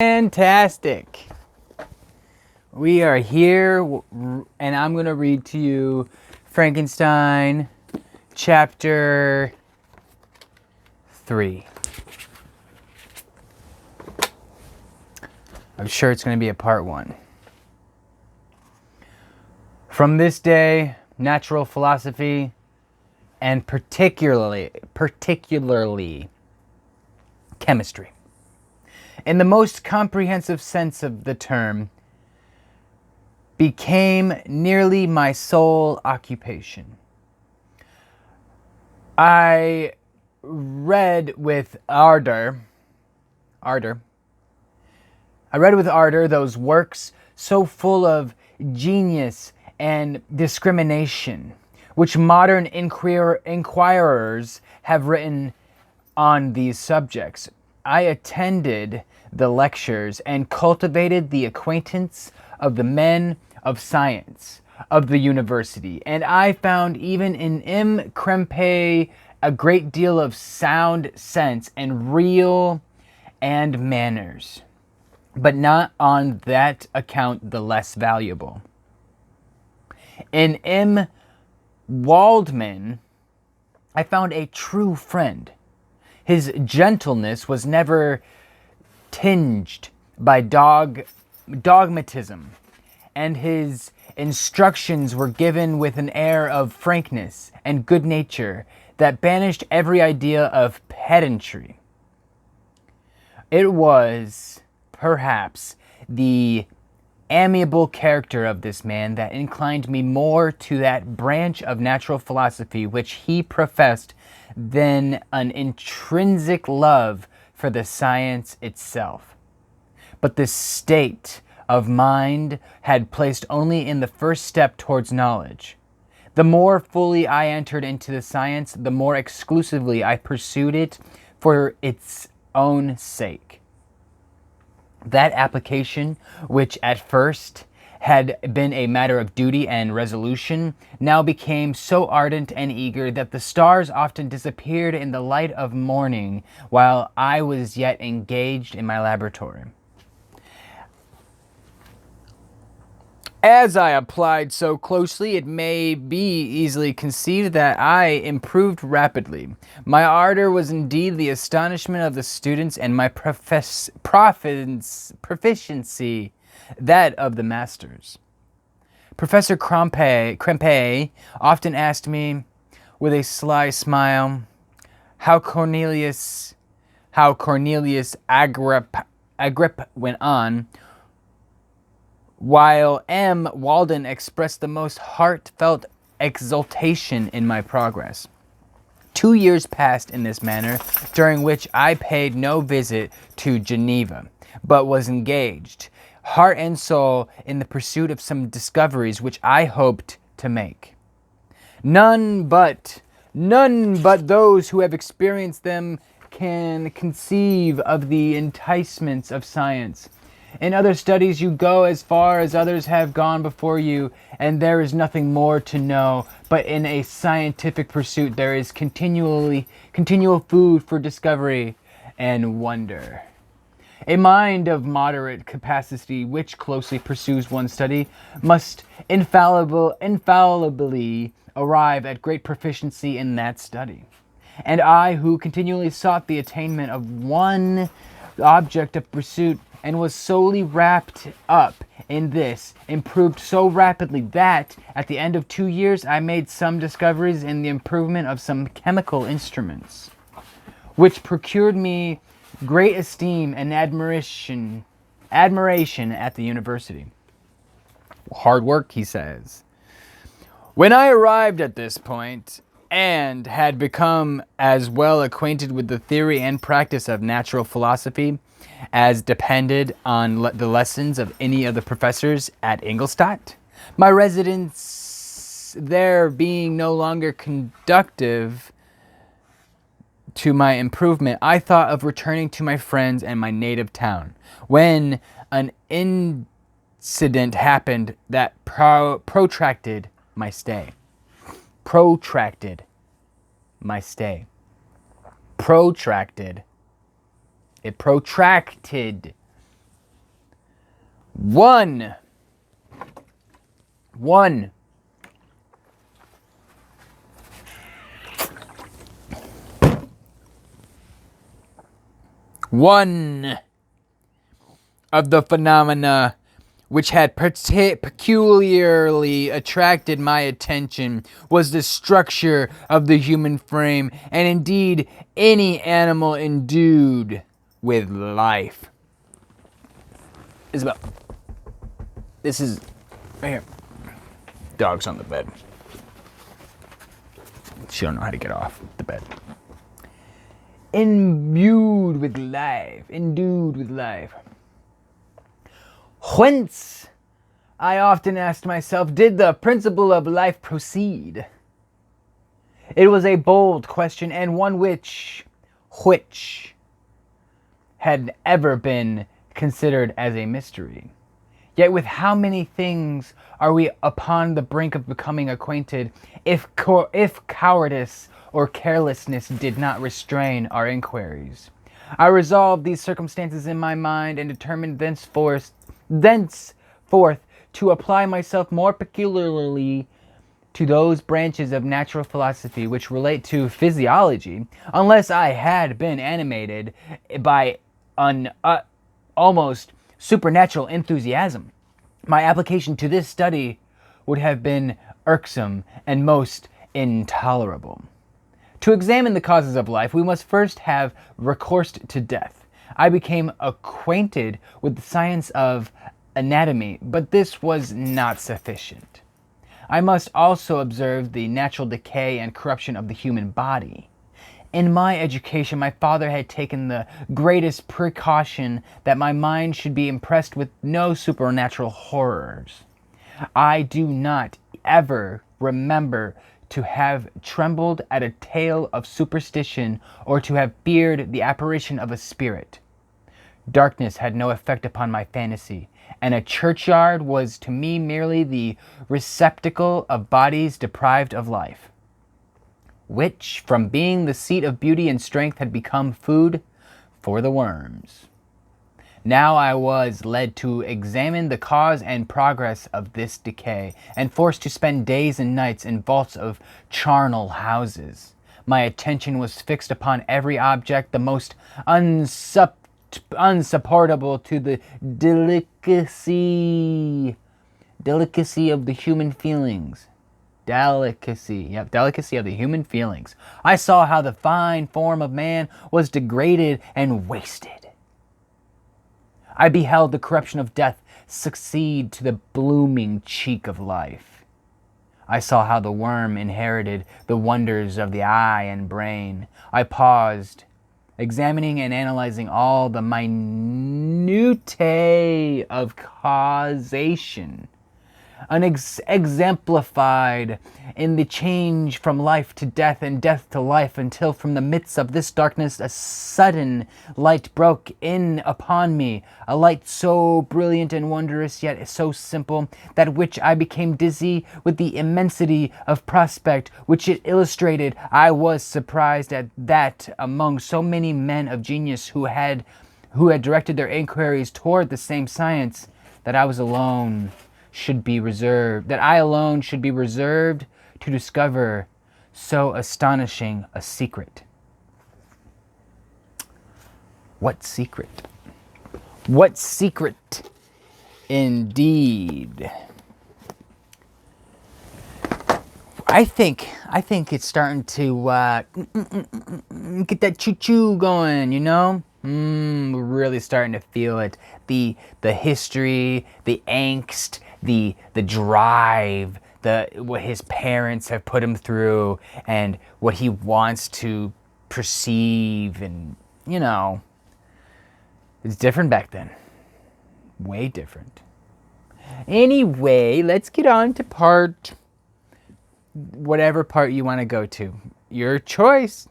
Fantastic. We are here, and I'm going to read to you Frankenstein, chapter 3. I'm sure it's going to be a part 1. From this day, natural philosophy, and particularly chemistry, in the most comprehensive sense of the term, became nearly my sole occupation. I read with ardor those works so full of genius and discrimination, which modern inquirers have written on these subjects. I attended the lectures and cultivated the acquaintance of the men of science of the university, and I found even in M. Krempe a great deal of sound sense and real and manners, but not on that account the less valuable. In M. Waldman, I found a true friend. His gentleness was never tinged by dogmatism, and his instructions were given with an air of frankness and good nature that banished every idea of pedantry. It was, perhaps, the amiable character of this man that inclined me more to that branch of natural philosophy which he professed than an intrinsic love for the science itself. But this state of mind had placed only in the first step towards knowledge. The more fully I entered into the science, the more exclusively I pursued it for its own sake. That application, which at first had been a matter of duty and resolution, now became so ardent and eager that the stars often disappeared in the light of morning while I was yet engaged in my laboratory. As I applied so closely, it may be easily conceived that I improved rapidly. My ardor was indeed the astonishment of the students, and my proficiency that of the masters. Professor Krempe often asked me, with a sly smile, how Cornelius Agrippa went on, while M. Walden expressed the most heartfelt exultation in my progress. 2 years passed in this manner, during which I paid no visit to Geneva, but was engaged, heart and soul, in the pursuit of some discoveries which I hoped to make. None but those who have experienced them can conceive of the enticements of science. In other studies you go as far as others have gone before you, and there is nothing more to know, but in a scientific pursuit there is continual food for discovery and wonder. A mind of moderate capacity which closely pursues one study must infallibly arrive at great proficiency in that study. And I, who continually sought the attainment of one object of pursuit, and was solely wrapped up in this, improved so rapidly that, at the end of 2 years, I made some discoveries in the improvement of some chemical instruments, which procured me great esteem and admiration at the university. Hard work, he says. When I arrived at this point, and had become as well acquainted with the theory and practice of natural philosophy as depended on the lessons of any of the professors at Ingolstadt, my residence there being no longer conducive to my improvement, I thought of returning to my friends and my native town, when an incident happened that protracted my stay. Protracted. It protracted One. One of the phenomena which had peculiarly attracted my attention was the structure of the human frame, and indeed any animal endued with life. Isabel, this is right here. Dog's on the bed. She don't know how to get off the bed. Endued with life. Whence, I often asked myself, did the principle of life proceed? It was a bold question, and one which had ever been considered as a mystery. Yet with how many things are we upon the brink of becoming acquainted if cowardice or carelessness did not restrain our inquiries? I resolved these circumstances in my mind and determined thenceforth to apply myself more peculiarly to those branches of natural philosophy which relate to physiology, unless I had been animated by an almost supernatural enthusiasm. My application to this study would have been irksome and most intolerable. To examine the causes of life, we must first have recourse to death. I became acquainted with the science of anatomy, but this was not sufficient. I must also observe the natural decay and corruption of the human body. In my education, my father had taken the greatest precaution that my mind should be impressed with no supernatural horrors. I do not ever remember to have trembled at a tale of superstition or to have feared the apparition of a spirit. Darkness had no effect upon my fantasy, and a churchyard was to me merely the receptacle of bodies deprived of life, which, from being the seat of beauty and strength, had become food for the worms. Now I was led to examine the cause and progress of this decay, and forced to spend days and nights in vaults of charnel houses. My attention was fixed upon every object the most unsupportable to the delicacy of the human feelings. Delicacy of the human feelings. I saw how the fine form of man was degraded and wasted. I beheld the corruption of death succeed to the blooming cheek of life. I saw how the worm inherited the wonders of the eye and brain. I paused, examining and analyzing all the minutiae of causation, exemplified in the change from life to death and death to life, until from the midst of this darkness a sudden light broke in upon me, a light so brilliant and wondrous, yet so simple, that which I became dizzy with the immensity of prospect which it illustrated. I was surprised at that among so many men of genius who had directed their inquiries toward the same science, that I alone should be reserved to discover so astonishing a secret. What secret? What secret indeed? I think it's starting to get that choo-choo going, you know? We're really starting to feel it. The history, the angst, the drive, what his parents have put him through, and what he wants to perceive, and it's different back then. Way different. Anyway, let's get on to whatever part you want to go to. Your choice.